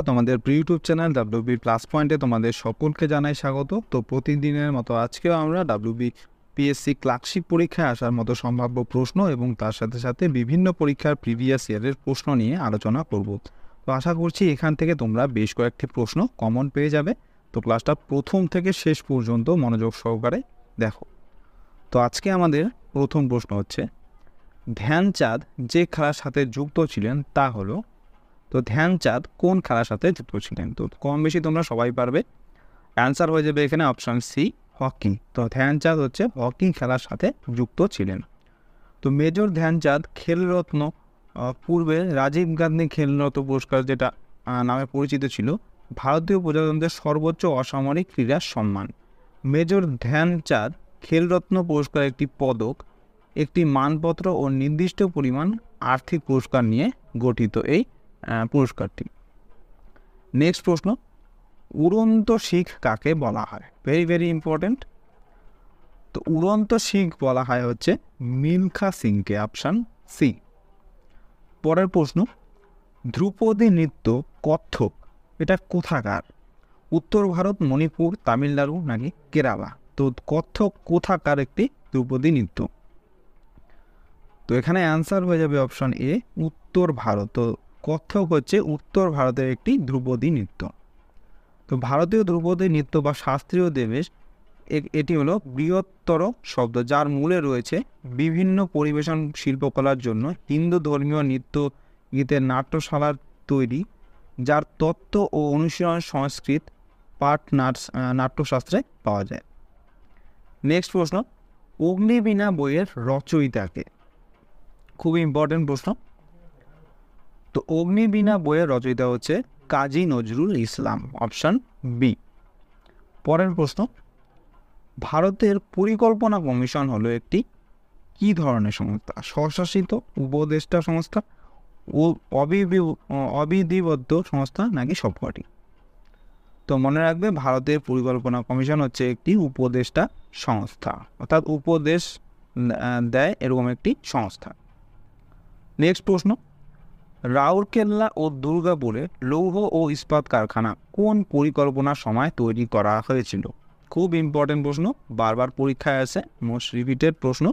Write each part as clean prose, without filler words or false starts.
তোমাদের YouTube channel WB plus পয়েন্টে তোমাদের সকলকে জানাই স্বাগত। তো প্রতিদিনের মতো আজকেও আমরা ডাব্লিউবি পিএসসি ক্লার্কশিপ পরীক্ষায় আসার মতো সম্ভাব্য প্রশ্ন এবং তার সাথে সাথে বিভিন্ন পরীক্ষার প্রিভিয়াস ইয়ারের প্রশ্ন নিয়ে আলোচনা করব। তো আশা করছি এখান থেকে তোমরা বেশ কয়েকটি প্রশ্ন কমন পেয়ে যাবে। তো ক্লাসটা প্রথম থেকে শেষ পর্যন্ত মনোযোগ সহকারে দেখো। তো আজকে আমাদের প্রথম প্রশ্ন হচ্ছে, ধ্যানচাঁদ যে খেলার সাথে যুক্ত ছিলেন তা হলো। তো ধ্যানচাঁদ কোন খেলার সাথে যুক্ত ছিলেন? তো কম বেশি তোমরা সবাই পারবে। অ্যান্সার হয়ে যাবে এখানে অপশান সি, হকি। তো ধ্যানচাঁদ হচ্ছে হকি খেলার সাথে যুক্ত ছিলেন। তো মেজর ধ্যানচাঁদ খেলরত্ন, পূর্বে রাজীব গান্ধী খেলরত্ন পুরস্কার যেটা নামে পরিচিত ছিল, ভারতীয় প্রজাতন্ত্রের সর্বোচ্চ অসামরিক ক্রীড়া সম্মান। মেজর ধ্যানচাঁদ খেলরত্ন পুরস্কার একটি পদক, একটি মানপত্র ও নির্দিষ্ট পরিমাণ আর্থিক পুরস্কার নিয়ে গঠিত এই পুরস্কারটি। নেক্সট প্রশ্ন, উড়ন্ত শিখ কাকে বলা হয়? Very very important. তো উড়ন্ত শিখ বলা হয় হচ্ছে মিলখা সিংকে, অপশান সি। পরের প্রশ্ন, ধ্রুপদী নৃত্য কত্থক এটা কোথাকার? উত্তর ভারত, মণিপুর, তামিলনাড়ু নাকি কেরালা? তো কত্থক কোথাকার একটি ধ্রুপদী নৃত্য? তো এখানে অ্যান্সার হয়ে যাবে অপশন এ, উত্তর ভারত। তো কত্থক হচ্ছে উত্তর ভারতের একটি ধ্রুপদী নৃত্য। তো ভারতীয় ধ্রুপদী নৃত্য বা শাস্ত্রীয় দেবেশ এটি হলো বৃহত্তর শব্দ, যার মূলে রয়েছে বিভিন্ন পরিবেশন শিল্পকলার জন্য হিন্দু ধর্মীয় নৃত্য গীতের নাট্যশালার তৈরি, যার তত্ত্ব ও অনুশীলন সংস্কৃত পাঠ নাট্যশাস্ত্রে পাওয়া যায়। নেক্সট প্রশ্ন, অগ্নিবীণা বইয়ের রচয়িতাকে? খুব ইম্পর্টেন্ট প্রশ্ন। তো অগ্নিবীণা বইয়ের রচয়িতা হচ্ছে কাজী নজরুল ইসলাম, অপশান বি। পরের প্রশ্ন, ভারতের পরিকল্পনা কমিশন হলো একটি কী ধরনের সংস্থা? স্বশাসিত, উপদেষ্টা সংস্থা ও অবিধিবদ্ধ সংস্থা নাকি সবকটি? তো মনে রাখবে, ভারতের পরিকল্পনা কমিশন হচ্ছে একটি উপদেষ্টা সংস্থা, অর্থাৎ উপদেশ দেয় এরকম একটি সংস্থা। নেক্সট প্রশ্ন, রাউরকেল্লা ও দুর্গাপুরে লৌহ ও ইস্পাত কারখানা কোন পরিকল্পনার সময় তৈরি করা হয়েছিল? খুব ইম্পর্টেন্ট প্রশ্ন, বারবার পরীক্ষায় আছে, মোস্ট রিপিটেড প্রশ্ন।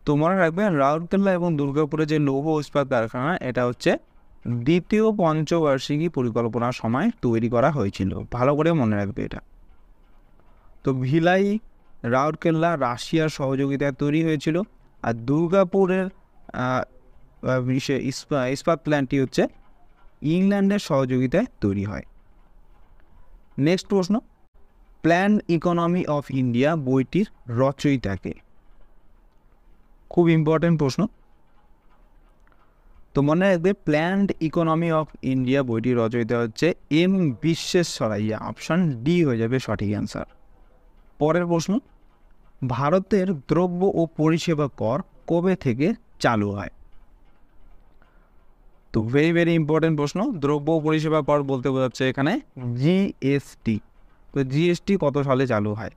তো মনে রাখবেন, রাউরকেল্লা এবং দুর্গাপুরে যে লৌহ ও ইস্পাত কারখানা, এটা হচ্ছে দ্বিতীয় পঞ্চবার্ষিকী পরিকল্পনার সময় তৈরি করা হয়েছিল। ভালো করে মনে রাখবে এটা। তো ভিলাই, রাউরকেল্লা রাশিয়ার সহযোগিতায় তৈরি হয়েছিল, আর দুর্গাপুরের ইস্পাত প্ল্যান্টটি হচ্ছে ইংল্যান্ডের সহযোগিতায় তৈরি হয়। নেক্সট প্রশ্ন, প্ল্যান্ড ইকোনমি অফ ইন্ডিয়া বইটির রচয়িতাকে? খুব ইম্পর্টেন্ট প্রশ্ন। তো মনে রাখবে, প্ল্যান্ড ইকোনমি অফ ইন্ডিয়া বইটির রচয়িতা হচ্ছে এম বিশ্বেশ্বরাইয়া, অপশান ডি হয়ে যাবে সঠিক অ্যান্সার। পরের প্রশ্ন, ভারতের দ্রব্য ও পরিষেবা কর কবে থেকে চালু হয়? তো ভেরি ভেরি ইম্পর্টেন্ট প্রশ্ন। দ্রব্য ও পরিষেবা কর বলতে বোঝাচ্ছে এখানে জিএসটি। তো জিএসটি কত সালে চালু হয়?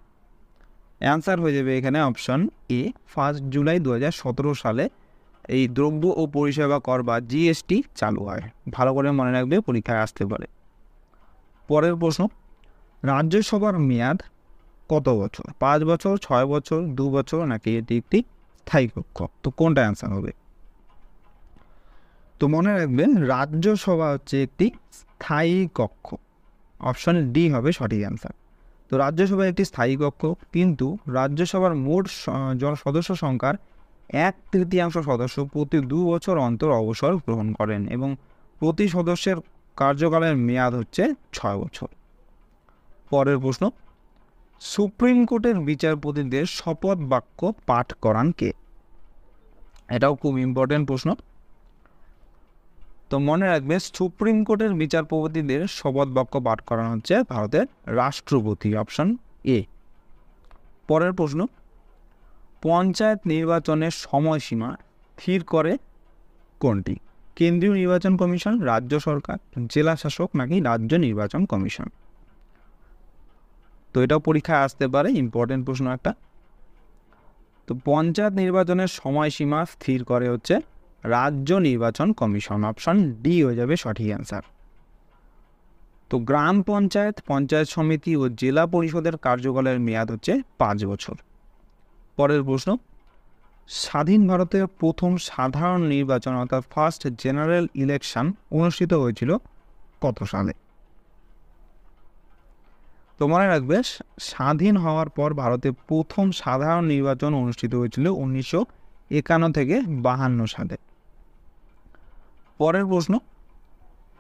অ্যান্সার হয়ে যাবে এখানে অপশন এ, 1 জুলাই 2017 সালে এই দ্রব্য ও পরিষেবা কর বা জিএসটি চালু হয়। ভালো করে মনে রাখবে, পরীক্ষায় আসতে পারে। পরের প্রশ্ন, রাজ্যসভার মেয়াদ কত বছর? 5 বছর, 6 বছর, 2 বছর নাকি এটি একটি স্থায়ী কক্ষ? তো কোনটা অ্যান্সার হবে? তো মনে রাখবেন, রাজ্যসভা হচ্ছে একটি স্থায়ী কক্ষ, অপশন ডি হবে সঠিক অ্যান্সার। তো রাজ্যসভা একটি স্থায়ী কক্ষ, কিন্তু রাজ্যসভার মোট সদস্য সংখ্যার 1/3 সদস্য প্রতি 2 বছর অন্তর অবসর গ্রহণ করেন এবং প্রতি সদস্যের কার্যকালের মেয়াদ হচ্ছে 6 বছর। পরের প্রশ্ন, সুপ্রিম কোর্টের বিচারপতিদের শপথ বাক্য পাঠ করান কে? এটাও খুব ইম্পর্টেন্ট প্রশ্ন। তো মনে রাখবে, সুপ্রিম কোর্টের বিচারপতিদের শপথ বাক্য পাঠ করানো হচ্ছে ভারতের রাষ্ট্রপতি, অপশন এ। পরের প্রশ্ন, পঞ্চায়েত নির্বাচনের সময়সীমা স্থির করে কোনটি? কেন্দ্রীয় নির্বাচন কমিশন, রাজ্য সরকার, জেলা শাসক নাকি রাজ্য নির্বাচন কমিশন? তো এটাও পরীক্ষায় আসতে পারে, ইম্পর্টেন্ট প্রশ্ন একটা। তো পঞ্চায়েত নির্বাচনের সময়সীমা স্থির করে হচ্ছে রাজ্য নির্বাচন কমিশন, অপশন ডি হয়ে যাবে সঠিক অ্যান্সার। তো গ্রাম পঞ্চায়েত, পঞ্চায়েত সমিতি ও জেলা পরিষদের কার্যকালের মেয়াদ হচ্ছে 5 বছর। পরের প্রশ্ন, স্বাধীন ভারতের প্রথম সাধারণ নির্বাচন অর্থাৎ ফার্স্ট জেনারেল ইলেকশন অনুষ্ঠিত হয়েছিল কত সালে? তো মনে রাখবে, স্বাধীন হওয়ার পর ভারতে প্রথম সাধারণ নির্বাচন অনুষ্ঠিত হয়েছিল 1951 থেকে 52 সালে। পরের প্রশ্ন,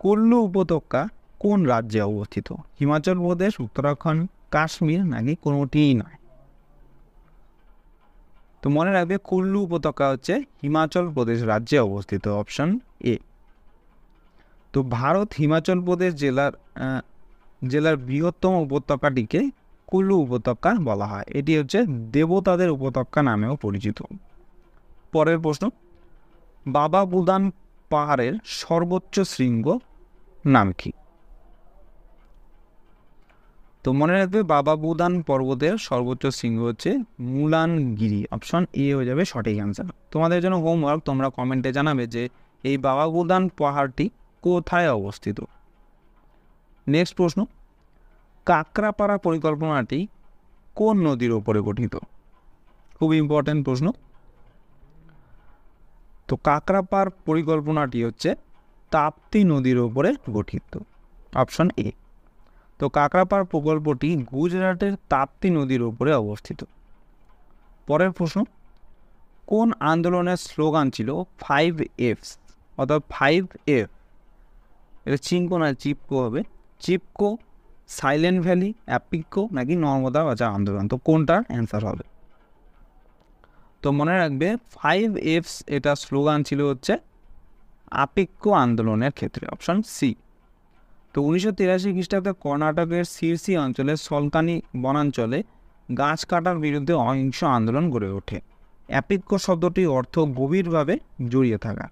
কুল্লু উপত্যকা কোন রাজ্যে অবস্থিত? হিমাচল প্রদেশ, উত্তরাখণ্ড, কাশ্মীর নাকি কোনোটিই নয়? তো মনে রাখবে, কুল্লু উপত্যকা হচ্ছে হিমাচল প্রদেশ রাজ্যে অবস্থিত, অপশন এ। তো ভারত হিমাচল প্রদেশ জেলার বৃহত্তম উপত্যকাটিকে কুল্লু উপত্যকা বলা হয়। এটি হচ্ছে দেবতাদের উপত্যকা নামেও পরিচিত। পরের প্রশ্ন, বাবা বুদান পাহাড়ের সর্বোচ্চ শৃঙ্গ নাম কি? তো মনে রাখবে, বাবা বুদান পর্বতের সর্বোচ্চ শৃঙ্গ হচ্ছে মুলানগিরি, অপশন এ হয়ে যাবে সঠিক অ্যান্সার। তোমাদের জন্য হোমওয়ার্ক, তোমরা কমেন্টে জানাবে যে এই বাবা বুদান পাহাড়টি কোথায় অবস্থিত। নেক্সট প্রশ্ন, কাকরাপাড়া পরিকল্পনাটি কোন নদীর ওপরে গঠিত? খুব ইম্পর্টেন্ট প্রশ্ন। তো কাকরাপাড় পরিকল্পনাটি হচ্ছে তাপ্তি নদীর ওপরে গঠিত, অপশন এ। তো কাকরাপাড় প্রকল্পটি গুজরাটের তাপ্তি নদীর ওপরে অবস্থিত। পরের প্রশ্ন, কোন আন্দোলনের স্লোগান ছিল 5F অর্থাৎ 5F? এটা চিনকো না চিপকো হবে। চিপকো, সাইলেন্ট ভ্যালি, অ্যাপিকো নাকি নর্মদা বাঁচাও আন্দোলন? তো কোনটার অ্যান্সার হবে? তো মনে রাখবে, 5F এটা স্লোগান ছিল হচ্ছে আপিক্কো আন্দোলনের ক্ষেত্রে, অপশন সি। তো 1983 খ্রিস্টাব্দে কর্ণাটকের সিরসি অঞ্চলে সলকানি বনাঞ্চলে গাছ কাটার বিরুদ্ধে অহিংস আন্দোলন গড়ে ওঠে। অ্যাপিক্কো শব্দটির অর্থ গভীরভাবে জড়িয়ে থাকা।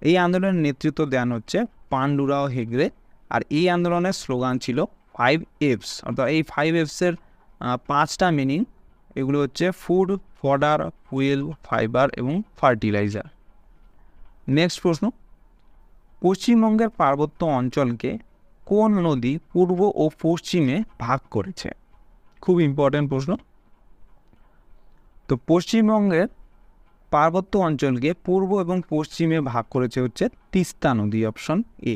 এই আন্দোলনের নেতৃত্ব দেন হচ্ছে পান্ডুরাও হেগড়ে, আর এই আন্দোলনের স্লোগান ছিল 5Fs অর্থাৎ এই 5Fsের 5টা মিনিং, এগুলো হচ্ছে ফুড, ফডার, ফুয়েল, ফাইবার এবং ফার্টিলাইজার। নেক্সট প্রশ্ন, পশ্চিমবঙ্গের পার্বত্য অঞ্চলকে কোন নদী পূর্ব ও পশ্চিমে ভাগ করেছে? খুব ইম্পর্টেন্ট প্রশ্ন। তো পশ্চিমবঙ্গের পার্বত্য অঞ্চলকে পূর্ব এবং পশ্চিমে ভাগ করেছে হচ্ছে তিস্তা নদী, অপশন এ।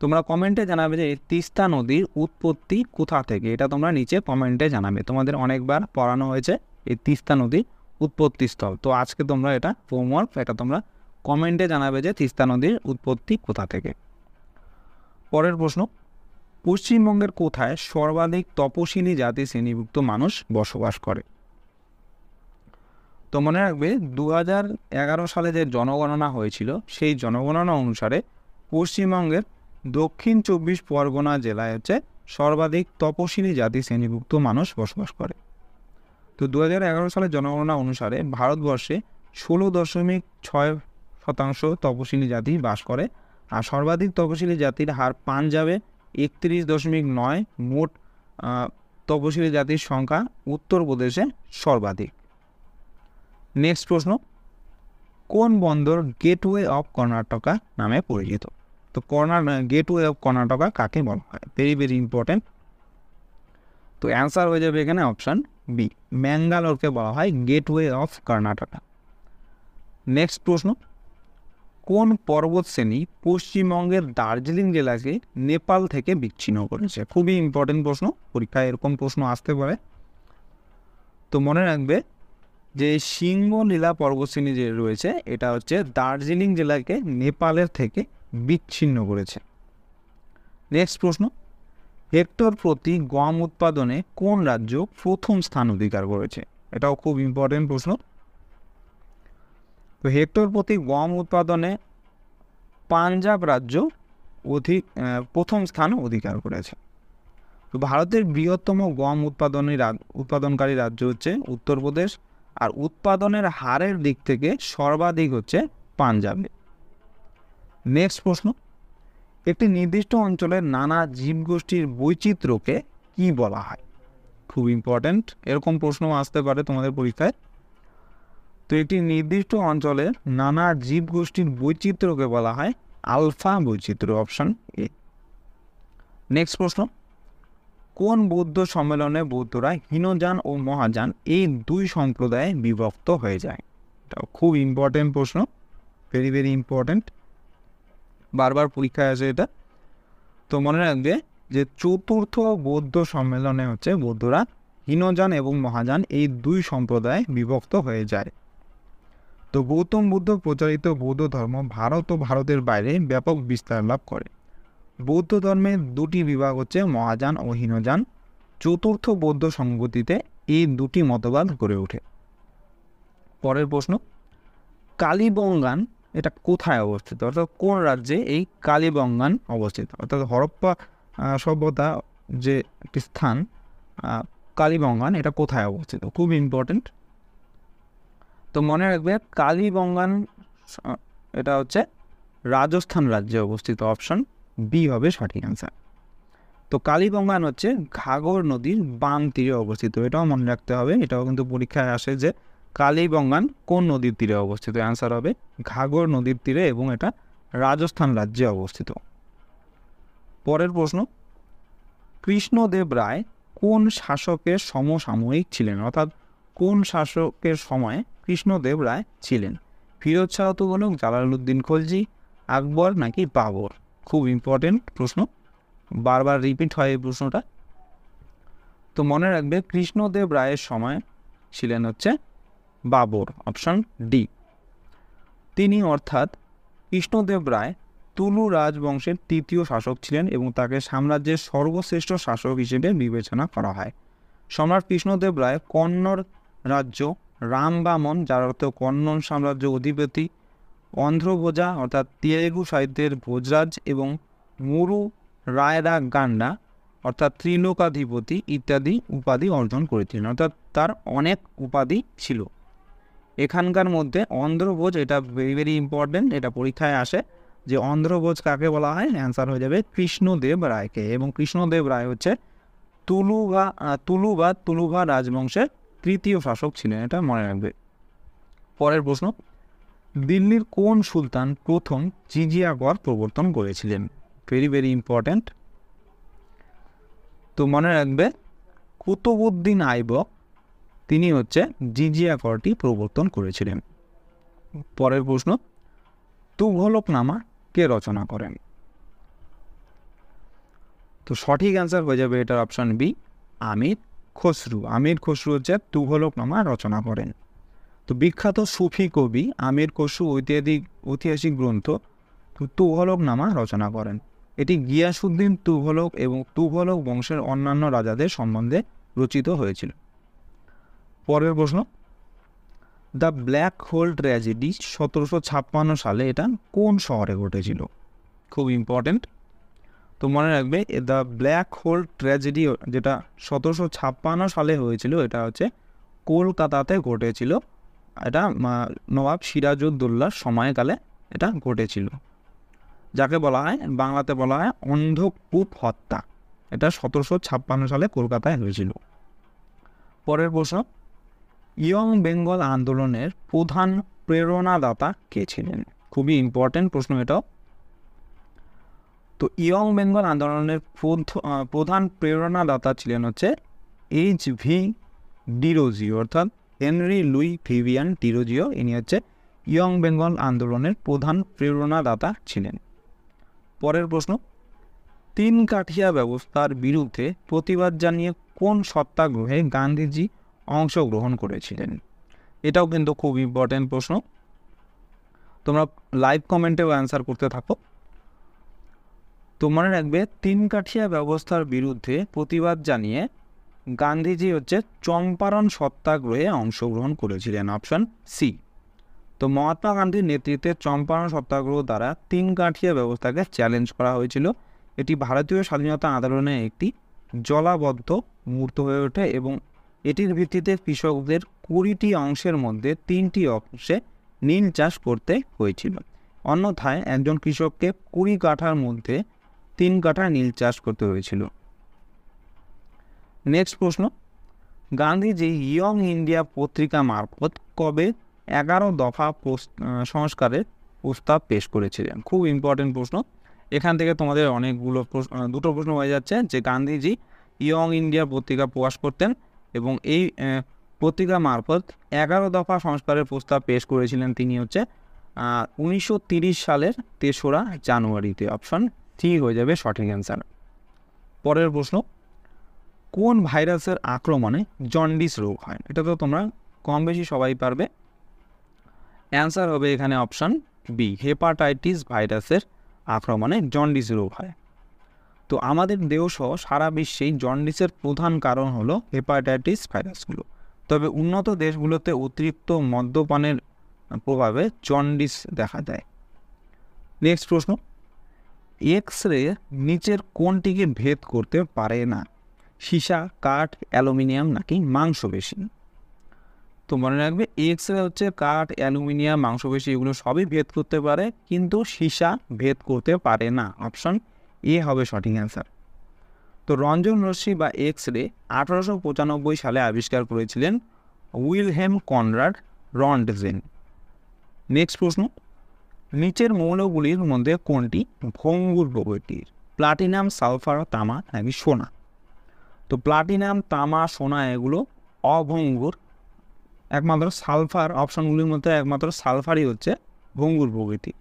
তোমরা কমেন্টে জানাবে যে এই তিস্তা নদীর উৎপত্তি কোথা থেকে, এটা তোমরা নিচে কমেন্টে জানাবে। তোমাদের অনেকবার পড়ানো হয়েছে এই তিস্তা নদীর উৎপত্তিস্থল। তো আজকে তোমরা এটা হোমওয়ার্ক, এটা তোমরা কমেন্টে জানাবে যে তিস্তা নদীর উৎপত্তি কোথা থেকে। পরের প্রশ্ন, পশ্চিমবঙ্গের কোথায় সর্বাধিক তপশিলি জাতি শ্রেণীভুক্ত মানুষ বসবাস করে? তো মনে রাখবে, 2011 সালে যে জনগণনা হয়েছিল সেই জনগণনা অনুসারে পশ্চিমবঙ্গের দক্ষিণ 24 পরগনা জেলায় হচ্ছে সর্বাধিক তপশিলি জাতি শ্রেণীভুক্ত মানুষ বসবাস করে। তো 2011 সালের জনগণনা অনুসারে ভারতবর্ষে 16.6% তপশিলি জাতি বাস করে, আর সর্বাধিক তপশিলি জাতির হার পাঞ্জাবে 31.9, মোট তপশিলি জাতির সংখ্যা উত্তরপ্রদেশে সর্বাধিক। নেক্সট প্রশ্ন, কোন বন্দর গেটওয়ে অফ কর্ণাটকা নামে পরিচিত? তো গেটওয়ে অফ কর্ণাটকা কাকে বলা হয়? Very very important. তো অ্যান্সার হয়ে যাবে এখানে অপশান বি, ম্যাঙ্গালোরকে বলা হয় গেটওয়ে অফ কর্ণাটকা। নেক্সট প্রশ্ন, কোন পর্বতশ্রেণী পশ্চিমবঙ্গের দার্জিলিং জেলাকে নেপাল থেকে বিচ্ছিন্ন করেছে? খুবই ইম্পর্টেন্ট প্রশ্ন, পরীক্ষায় এরকম প্রশ্ন আসতে পারে। তো মনে রাখবে যে সিংহলীলা পর্বতশ্রেণী যে রয়েছে এটা হচ্ছে দার্জিলিং জেলাকে নেপালের থেকে বিচ্ছিন্ন করেছে। নেক্সট প্রশ্ন, হেক্টর প্রতি গম উৎপাদনে কোন রাজ্য প্রথম স্থান অধিকার করেছে? এটাও খুব ইম্পর্টেন্ট প্রশ্ন। তো হেক্টর প্রতি গম উৎপাদনে পাঞ্জাব রাজ্য প্রথম স্থান অধিকার করেছে। তো ভারতের বৃহত্তম গম উৎপাদনকারী রাজ্য হচ্ছে উত্তরপ্রদেশ, আর উৎপাদনের হারের দিক থেকে সর্বাধিক হচ্ছে পাঞ্জাবে। নেক্সট প্রশ্ন, একটি নির্দিষ্ট অঞ্চলের নানা জীবগোষ্ঠীর বৈচিত্র্যকে কি বলা হয়? খুব ইম্পর্ট্যান্ট, এরকম প্রশ্ন আসতে পারে তোমাদের পরীক্ষায়। তো একটি নির্দিষ্ট অঞ্চলের নানা জীবগোষ্ঠীর বৈচিত্র্যকে বলা হয় আলফা বৈচিত্র্য, অপশন এ। নেক্সট প্রশ্ন, কোন বৌদ্ধ সম্মেলনে বৌদ্ধরা হীনযান ও মহাযান এই দুই সম্প্রদায়ে বিভক্ত হয়ে যায়? এটা খুব ইম্পর্টেন্ট প্রশ্ন, ভেরি ভেরি ইম্পর্টেন্ট, বারবার পরীক্ষায় আসে এটা। তো মনে রাখবে যে চতুর্থ বৌদ্ধ সম্মেলনে হচ্ছে বৌদ্ধরা হীনযান এবং মহাযান এই দুই সম্প্রদায়ে বিভক্ত হয়ে যায়। তো গৌতম বুদ্ধ প্রচারিত বৌদ্ধ ধর্ম ভারত ও ভারতের বাইরে ব্যাপক বিস্তার লাভ করে। বৌদ্ধ ধর্মের দুটি বিভাগ হচ্ছে মহাযান ও হীনযান। চতুর্থ বৌদ্ধ সংগতিতে এই দুটি মতবাদ গড়ে ওঠে। পরের প্রশ্ন, কালিবঙ্গান এটা কোথায় অবস্থিত, অর্থাৎ কোন রাজ্যে এই কালিবঙ্গান অবস্থিত? অর্থাৎ হরপ্পা সভ্যতা যে একটি স্থান কালিবঙ্গান, এটা কোথায় অবস্থিত? খুব ইম্পর্টেন্ট। তো মনে রাখবে কালিবঙ্গান এটা হচ্ছে রাজস্থান রাজ্যে অবস্থিত। অপশন বি হবে সঠিক অ্যান্সার। তো কালিবঙ্গান হচ্ছে ঘাঘর নদীর বাম তীরে অবস্থিত, এটাও মনে রাখতে হবে। এটাও কিন্তু পরীক্ষায় আসে যে কালিবঙ্গান কোন নদীর তীরে অবস্থিত। অ্যান্সার হবে ঘাঘর নদীর তীরে এবং এটা রাজস্থান রাজ্যে অবস্থিত। পরের প্রশ্ন, কৃষ্ণদেব রায় কোন শাসকের সমসাময়িক ছিলেন? অর্থাৎ কোন শাসকের সময়ে কৃষ্ণদেব রায় ছিলেন? ফিরোজ শাহ তুগলক, জালালউদ্দিন খলজি, আকবর নাকি বাবর? খুব ইম্পর্টেন্ট প্রশ্ন, বারবার রিপিট হয় এই প্রশ্নটা। তো মনে রাখবে কৃষ্ণদেব রায়ের সময় ছিলেন হচ্ছে বাবর। Option D. তিনি অর্থাৎ কৃষ্ণদেব রায় তুলু রাজবংশের তৃতীয় শাসক ছিলেন এবং তাকে সাম্রাজ্যের সর্বশ্রেষ্ঠ শাসক হিসেবে বিবেচনা করা হয়। সম্রাট কৃষ্ণদেব রায় কন্নড় রাজ্য, রামবামন যার অর্থ কন্নড় সাম্রাজ্য অধিপতি, অন্ধ্রভোজা অর্থাৎ তেলেগু সাহিত্যের ভোজরাজ এবং মুরু রায়রা গান্ডা অর্থাৎ ত্রিলোকাধিপতি ইত্যাদি উপাধি অর্জন করেছিলেন। অর্থাৎ তার অনেক উপাধি ছিল। এখানকার মধ্যে অন্ধ্রভোজ, এটা ভেরি ভেরি ইম্পর্টেন্ট, এটা পরীক্ষায় আসে যে অন্ধ্রভোজ কাকে বলা হয়? অ্যান্সার হয়ে যাবে কৃষ্ণদেব রায়কে। এবং কৃষ্ণদেব রায় হচ্ছে তুলুভা রাজবংশের তৃতীয় শাসক ছিলেন, এটা মনে রাখবে। পরের প্রশ্ন, দিল্লির কোন সুলতান প্রথম জিজিয়া কর প্রবর্তন করেছিলেন? Very very important. তো মনে রাখবে কুতুবউদ্দিন আইবক তিনি হচ্ছে জিজিয়া করটি প্রবর্তন করেছিলেন। পরের প্রশ্ন, তুঘলকনামা কে রচনা করেন? তো সঠিক অ্যান্সার হয়ে যাবে এটার অপশন বি, আমির খসরু। আমির খসরু হচ্ছে তুঘলকনামা রচনা করেন। তো বিখ্যাত সুফি কবি আমির খসরু ঐতিহাসিক গ্রন্থ তুঘলকনামা রচনা করেন। এটি গিয়াসউদ্দিন তুঘলক এবং তুঘলক বংশের অন্যান্য রাজাদের সম্বন্ধে রচিত হয়েছিল। পরের প্রশ্ন, দ্য ব্ল্যাক হোল ট্র্যাজেডি 1756 সালে এটা কোন শহরে ঘটেছিল? খুব ইম্পর্টেন্ট। তো মনে রাখবে দ্য ব্ল্যাক হোল ট্র্যাজেডি যেটা 1756 সালে হয়েছিল এটা হচ্ছে কলকাতাতে ঘটেছিল। এটা নবাব সিরাজউদ্দৌলার সময়কালে এটা ঘটেছিল, যাকে বলা হয় বাংলাতে বলা হয় অন্ধকূপ হত্যা। এটা 1756 সালে কলকাতায় হয়েছিল। পরের প্রশ্ন, ইয়ং বেঙ্গল আন্দোলনের প্রধান প্রেরণাদাতা কে ছিলেন? খুবই ইম্পর্টেন্ট প্রশ্ন এটাও। তো ইয়ং বেঙ্গল আন্দোলনের প্রধান প্রেরণাদাতা ছিলেন হচ্ছে H.V. ডিরোজিও, অর্থাৎ হেনরি লুই ভিভিয়ান ডিরোজিও। ইনি হচ্ছে ইয়ং বেঙ্গল আন্দোলনের প্রধান প্রেরণাদাতা ছিলেন। পরের প্রশ্ন, তিন কাঠিয়া ব্যবস্থার বিরুদ্ধে প্রতিবাদ জানিয়ে কোন সত্যাগ্রহে গান্ধীজি অংশগ্রহণ করেছিলেন? এটাও কিন্তু খুব ইম্পর্টেন্ট প্রশ্ন, তোমরা লাইভ কমেন্টেও অ্যান্সার করতে থাকো। তো মনে রাখবে তিন কাঠিয়া ব্যবস্থার বিরুদ্ধে প্রতিবাদ জানিয়ে গান্ধীজি হচ্ছে চম্পারণ সত্যাগ্রহে অংশগ্রহণ করেছিলেন। Option C. তো মহাত্মা গান্ধীর নেতৃত্বে চম্পারণ সত্যাগ্রহ দ্বারা তিন কাঠিয়া ব্যবস্থাকে চ্যালেঞ্জ করা হয়েছিল। এটি ভারতীয় স্বাধীনতা আন্দোলনের একটি জলাবদ্ধ মুহূর্ত হয়ে ওঠে এবং এটির ভিত্তিতে কৃষকদের 20টি অংশের মধ্যে 3টি অংশে নীল চাষ করতে হয়েছিল। অন্যথায় একজন কৃষককে 20 কাঠার মধ্যে 3 কাঠা নীল চাষ করতে হয়েছিল। নেক্সট প্রশ্ন, গান্ধীজি ইয়ং ইন্ডিয়া পত্রিকা মারফত কবে 11 দফা সংস্কারের প্রস্তাব পেশ করেছিলেন? খুব ইম্পর্টেন্ট প্রশ্ন। এখান থেকে তোমাদের অনেকগুলো দুটো প্রশ্ন হয়ে যাচ্ছে যে গান্ধীজি ইয়ং ইন্ডিয়া পত্রিকা প্রকাশ করতেন এবং এই পত্রিকা মারফত 11 দফা সংস্কারের প্রস্তাব পেশ করেছিলেন তিনি হচ্ছে 1930 সালের 3রা জানুয়ারিতে। অপশন সি হয়ে যাবে সঠিক অ্যান্সার। পরের প্রশ্ন, কোন ভাইরাসের আক্রমণে জন্ডিস রোগ হয়? এটা তো তোমরা কম বেশি সবাই পারবে। অ্যান্সার হবে এখানে অপশন বি, হেপাটাইটিস ভাইরাসের আক্রমণে জন্ডিস রোগ হয়। তো আমাদের দেহসহ সারা বিশ্বেই জন্ডিসের প্রধান কারণ হলো হেপাটাইটিস ভাইরাসগুলো। তবে উন্নত দেশগুলোতে অতিরিক্ত মদ্যপানের প্রভাবে জন্ডিস দেখা দেয়। নেক্সট প্রশ্ন, এক্স রে নিচের কোনটিকে ভেদ করতে পারে না? সীসা, কাঠ, অ্যালুমিনিয়াম নাকি মাংসপেশি? তো মনে রাখবে এক্স রে হচ্ছে কাঠ, অ্যালুমিনিয়াম, মাংসপেশি এগুলো সবই ভেদ করতে পারে, কিন্তু সীসা ভেদ করতে পারে না। অপশন এ হবে সঠিক অ্যান্সার। তো রঞ্জন রশ্মি বা এক্স রে 1895 সালে আবিষ্কার করেছিলেন উইলহেম কনরাড রন্টজেন। নেক্সট প্রশ্ন, নিচের মৌলগুলির মধ্যে কোনটি ভঙ্গুর প্রকৃতির? প্লাটিনাম, সালফার, তামা নাকি সোনা? তো প্লাটিনাম, তামা, সোনা এগুলো অভঙ্গুর। একমাত্র সালফার, অপশনগুলির মধ্যে একমাত্র সালফারই হচ্ছে ভঙ্গুর প্রকৃতি।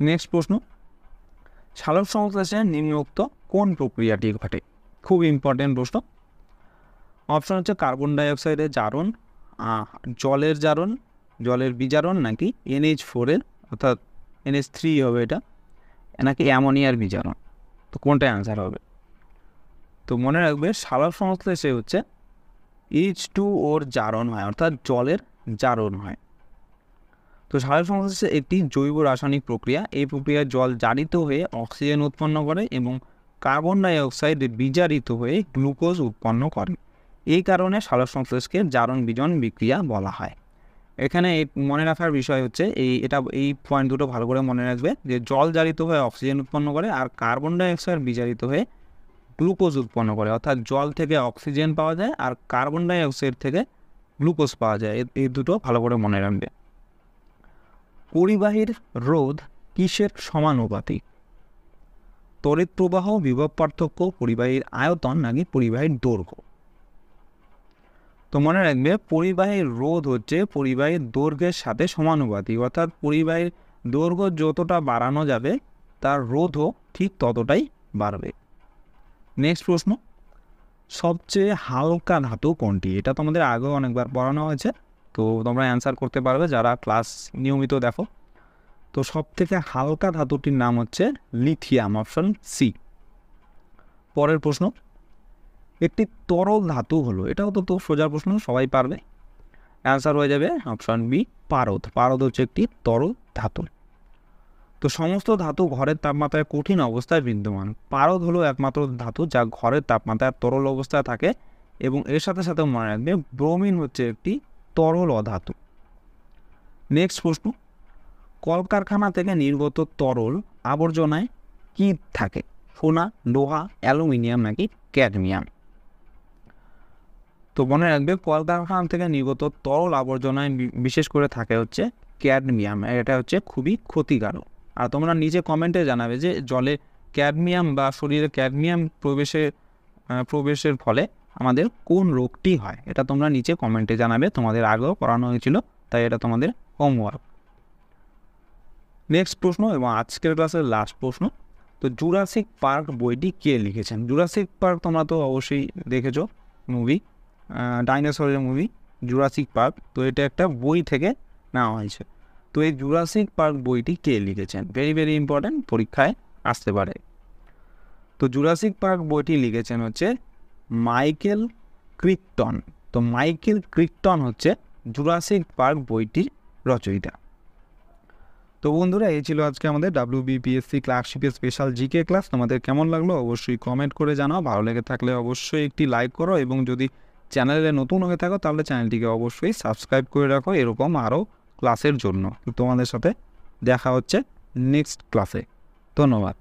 নেক্সট প্রশ্ন, সালোক সংশ্লেষে নিম্নোক্ত কোন প্রক্রিয়াটি ঘটে? খুব ইম্পর্টেন্ট প্রশ্ন। অপশন হচ্ছে কার্বন ডাইঅক্সাইডের জারণ, জলের জারণ, জলের বিজারণ নাকি NH4-এর অর্থাৎ NH3 হবে এটা, নাকি অ্যামোনিয়ার বিজারণ। তো কোনটা অ্যান্সার হবে? তো মনে রাখবে সালোক সংশ্লেষে হচ্ছে H2O-র জারণ হয়, অর্থাৎ জলের জারণ হয়। তো সালোক সংশ্লেষে একটি জৈব রাসায়নিক প্রক্রিয়া। এই প্রক্রিয়ায় জল জারিত হয়ে অক্সিজেন উৎপন্ন করে এবং কার্বন ডাইঅক্সাইড বিজারিত হয়ে গ্লুকোজ উৎপন্ন করে। এই কারণে সালোক সংশ্লেষকে জারণ বিজন বিক্রিয়া বলা হয়। এখানে মনে রাখার বিষয় হচ্ছে এই পয়েন্ট দুটো ভালো করে মনে রাখবে যে জল জারিত হয়ে অক্সিজেন উৎপন্ন করে আর কার্বন ডাইঅক্সাইড বিজারিত হয়ে গ্লুকোজ উৎপন্ন করে, অর্থাৎ জল থেকে অক্সিজেন পাওয়া যায় আর কার্বন ডাইঅক্সাইড থেকে গ্লুকোজ পাওয়া যায়। এই দুটো ভালো করে মনে রাখবে। পরিবাহীর রোধ কিসের সমানুপাতিক? তড়িৎ প্রবাহ, বিভব পার্থক্য, পরিবাহীর আয়তন নাকি পরিবাহীর দৈর্ঘ্য? তো মনে রাখবে পরিবাহীর রোধ হচ্ছে পরিবাহীর দৈর্ঘ্যের সাথে সমানুপাতিক, অর্থাৎ পরিবাহীর দৈর্ঘ্য যতটা বাড়ানো যাবে তার রোধও ঠিক ততটাই বাড়বে। নেক্সট প্রশ্ন, সবচেয়ে হালকা ধাতু কোনটি? এটা তোমাদের আগেও অনেকবার পড়ানো হয়েছে, তো তোমরা অ্যান্সার করতে পারবে যারা ক্লাস নিয়মিত দেখো। তো সবথেকে হালকা ধাতুটির নাম হচ্ছে লিথিয়াম। Option C. পরের প্রশ্ন, একটি তরল ধাতু হলো, এটাও তো সোজা প্রশ্ন, সবাই পারবে। অ্যান্সার হয়ে যাবে অপশন বি, পারদ। পারদ হচ্ছে একটি তরল ধাতু। তো সমস্ত ধাতু ঘরের তাপমাত্রায় কঠিন অবস্থায় বিদ্যমান। পারদ হলো একমাত্র ধাতু যা ঘরের তাপমাত্রায় তরল অবস্থায় থাকে এবং এর সাথে সাথে মনে রাখবে ব্রোমিন হচ্ছে একটি তরল অধাতু। নেক্সট প্রশ্ন, কলকারখানা থেকে নির্গত তরল আবর্জনায় কি থাকে? সোনা, লোহা, অ্যালুমিনিয়াম নাকি ক্যাডমিয়াম? তো মনে রাখবে কলকারখানা থেকে নির্গত তরল আবর্জনায় বিশেষ করে থাকে হচ্ছে ক্যাডমিয়াম। এটা হচ্ছে খুবই ক্ষতিকারক। আর তোমরা নিজে কমেন্টে জানাবে যে জলে ক্যাডমিয়াম বা শরীরে ক্যাডমিয়াম প্রবেশের ফলে আমাদের কোন রোগটি হয়, এটা তোমরা নিচে কমেন্টে জানাবে। তোমাদের আগেও পড়ানো হয়েছিল, তাই এটা তোমাদের হোমওয়ার্ক। নেক্সট প্রশ্ন এবং আজকের ক্লাসের লাস্ট প্রশ্ন, তো জুরাসিক পার্ক বইটি কে লিখেছেন? জুরাসিক পার্ক তোমরা তো অবশ্যই দেখেছো, মুভি, ডাইনোসরের মুভি জুরাসিক পার্ক। তো এটা একটা বই থেকে নেওয়া হয়েছে। তো এই জুরাসিক পার্ক বইটি কে লিখেছেন? ভেরি ভেরি ইম্পর্ট্যান্ট, পরীক্ষায় আসতে পারে। তো জুরাসিক পার্ক বইটি লিখেছেন হচ্ছে মাইকেল ক্রিকটন। তো মাইকেল ক্রিকটন হচ্ছে জুরাসিক পার্ক বইটির রচয়িতা। তো বন্ধুরা, এই ছিল আজকে আমাদের WBPSC ক্লার্কশিপের স্পেশাল জিকে ক্লাস। তোমাদের কেমন লাগলো অবশ্যই কমেন্ট করে জানাও। ভালো লেগে থাকলে অবশ্যই একটি লাইক করো এবং যদি চ্যানেলে নতুন হয়ে থাকো তাহলে চ্যানেলটিকে অবশ্যই সাবস্ক্রাইব করে রাখো এরকম আরও ক্লাসের জন্য। তোমাদের সাথে দেখা হচ্ছে নেক্সট ক্লাসে। ধন্যবাদ।